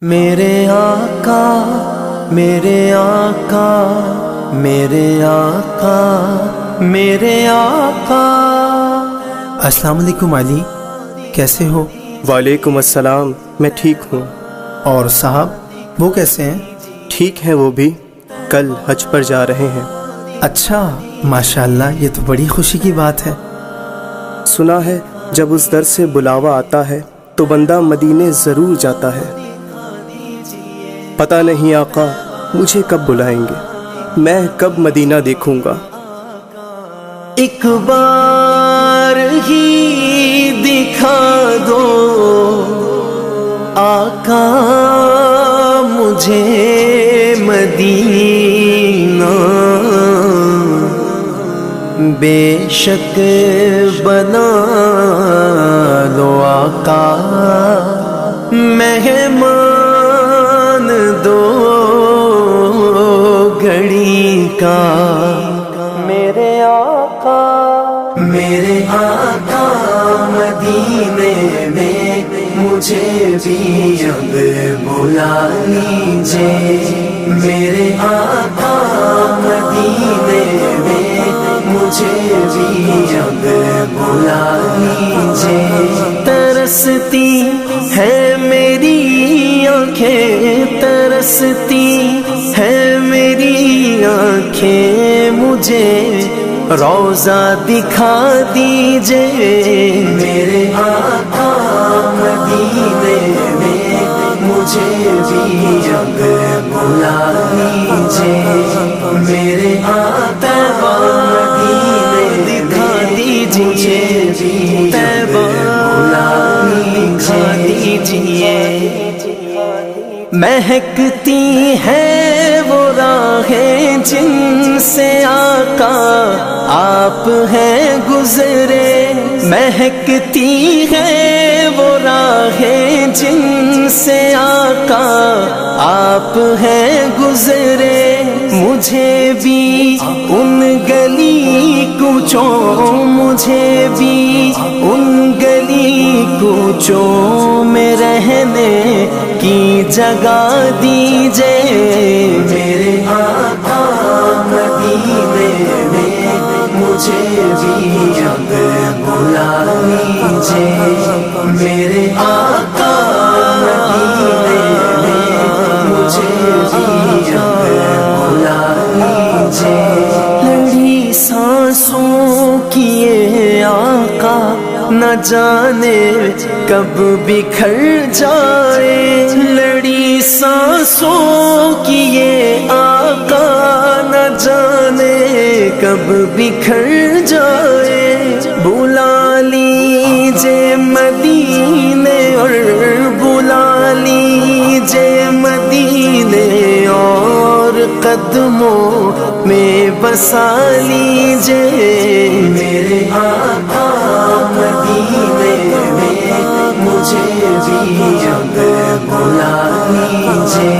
میرے آقا میرے آقا میرے آقا میرے آقا۔ السلام علیکم علی، کیسے ہو؟ وعلیکم السلام، میں ٹھیک ہوں۔ اور صاحب وہ کیسے ہیں؟ ٹھیک ہیں، وہ بھی کل حج پر جا رہے ہیں۔ اچھا، ماشاءاللہ، یہ تو بڑی خوشی کی بات ہے۔ سنا ہے جب اس در سے بلاوا آتا ہے تو بندہ مدینے ضرور جاتا ہے۔ پتہ نہیں آقا مجھے کب بلائیں گے، میں کب مدینہ دیکھوں گا۔ ایک بار ہی دکھا دو آقا مجھے مدینہ، بے شک بنا لو آقا مہمان دو گھڑی کا۔ میرے آقا میرے آقا مدینے میں مجھے بھی اب بلا لیجئے۔ میرے آقا مدینے میں مجھے بھی اب بلا لیجئے۔ ترستی ہے میری آنکھیں، ترستی ہے میری آنکھیں، مجھے روضہ دکھا دیجئے۔ میرے آقا مدینے میں مجھے بھی اب بلا لیجئے۔ میرے آقا مدینے دکھا دیجئے، طیبہ دکھا دیجئے۔ مہکتی ہے وہ راہیں جن سے آقا آپ ہیں گزرے، مہکتی ہے وہ راہیں جن سے آقا آپ ہیں گزرے۔ مجھے بھی ان گلی کوچوں، مجھے بھی ان گلی کوچوں میں رہنے کی جگہ دیجئے۔ میرے آقا مدینے میں مجھے بھی اب بلا لیجئے۔ میرے آقا مدینے میں مجھے بھی اب بلا لیجئے۔ لڑی سانسوں کی یہ آقا نہ جانے کب بکھر جائے، لڑی سانسوں کی یہ آقا نہ جانے کب بکھر جائے۔ بلا لیجئے مدینے اور بلا لیجئے مدینے اور قدموں میں بسا لیجئے۔ میرے آقا مدینے میں مجھے بھی اب بلا لیجئے۔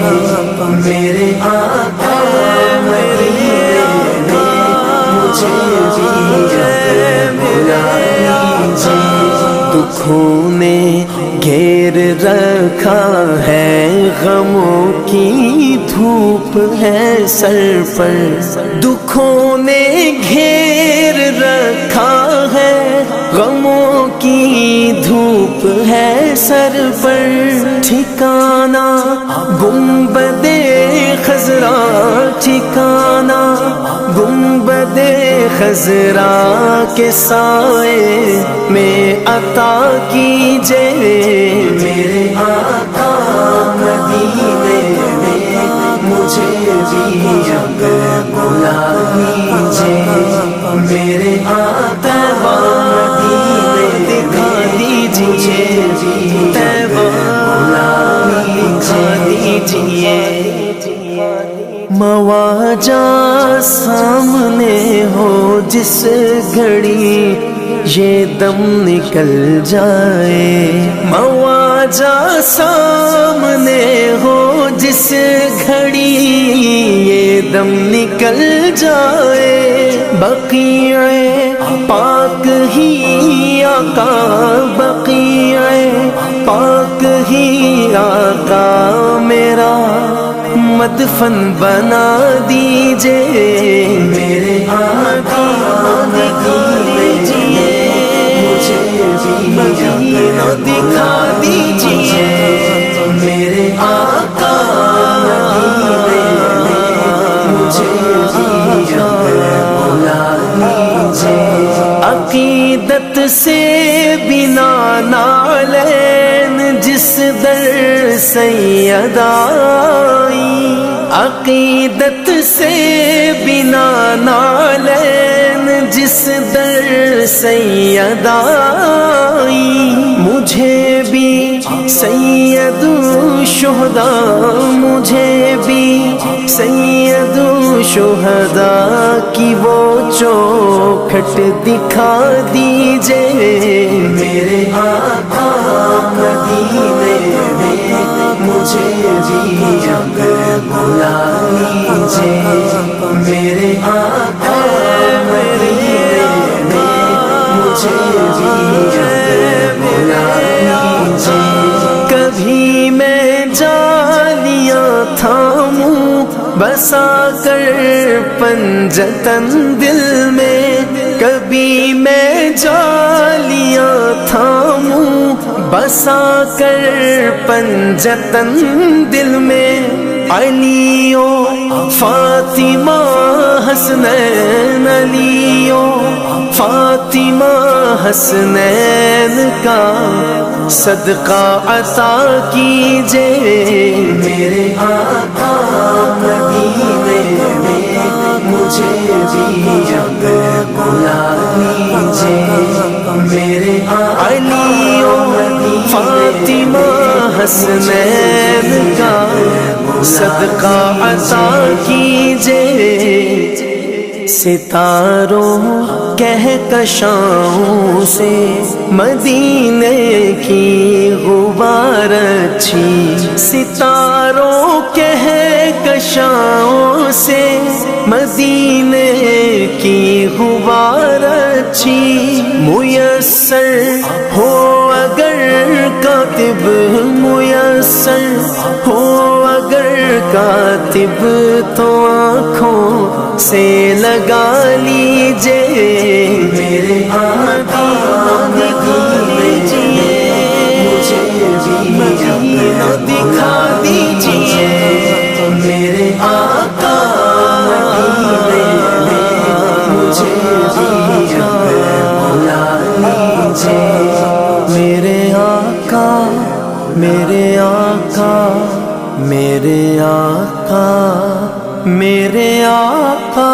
میرے آقا مدینے میں مجھے بھی اب بلا لیجئے۔ دکھوں نے گھیر رکھا ہے، غموں کی دھوپ ہے سر پر، دکھوں نے گھیر رکھا ہے، غموں کی دھوپ ہے سر پر۔ ٹھکانہ گنبد خضرا، ٹھکانہ گنبد خضرا کے سائے میں عطا کیجئے۔ میرے آقا مدینے میں مجھے بھی اب بلا لیجئے۔ میرے آقا مدینے دکھا دیجئے، طیبہ دکھا دیجئے۔ مواجہ سامنے ہو جس گھڑی یہ دم نکل جائے، مواجہ سامنے ہو جس گھڑی یہ دم نکل جائے۔ بقیع پاک ہی آقا، بقیع پاک ہی آقا مدفن بنا دیجئے، میرے آقا دکھا دیجئے، مجھے بھی مدینہ دکھا دیجئے، میرے آقا مجھے بھی بلا دیجئے۔ عقیدت سے بنا نالین جس در سید آئی، عقیدت سے بنا نالین جس در سید آئی، مجھے بھی سید الشہداء، مجھے بھی سید الشہداء کی وہ چوکھٹ دکھا دیجئے، میرے آقا مدینے میں مجھے بھی اب بلا لیجئے، میرے آقا مدینے میں مجھے بھی اب بلا لیجئے۔ کبھی میں جالیاں تھاموں بسا کر پنجتن دل میں، کبھی میں جالیاں تھاموں بسا کر پنجتن دل میں، علی و فاطمہ حسنین، علی و فاطمہ حسنین کا صدقہ عطا کیجئے، میرے آقا مدینے میں مجھے بھی اب بلا لیجئے، میرے علی و فاطمہ حسنین کا صدقہ عطا کیجئے۔ ستاروں کہکشاؤں سے مدینے کی غبار اچھی، ستاروں کہکشاؤں سے مدینے کی غبار اچھی، میسر ہو اگر کاتب، میسر ہو اگر کاتب تو آنکھوں سے لگا لیجئے، میرے آقا دکھا دیجئے، مجھے بھی مدینہ دکھا دیجئے، میرے آقا مدینے میں مجھے بھی بلا لیجئے، میرے آقا میرے آقا میرے آقا میرے آقا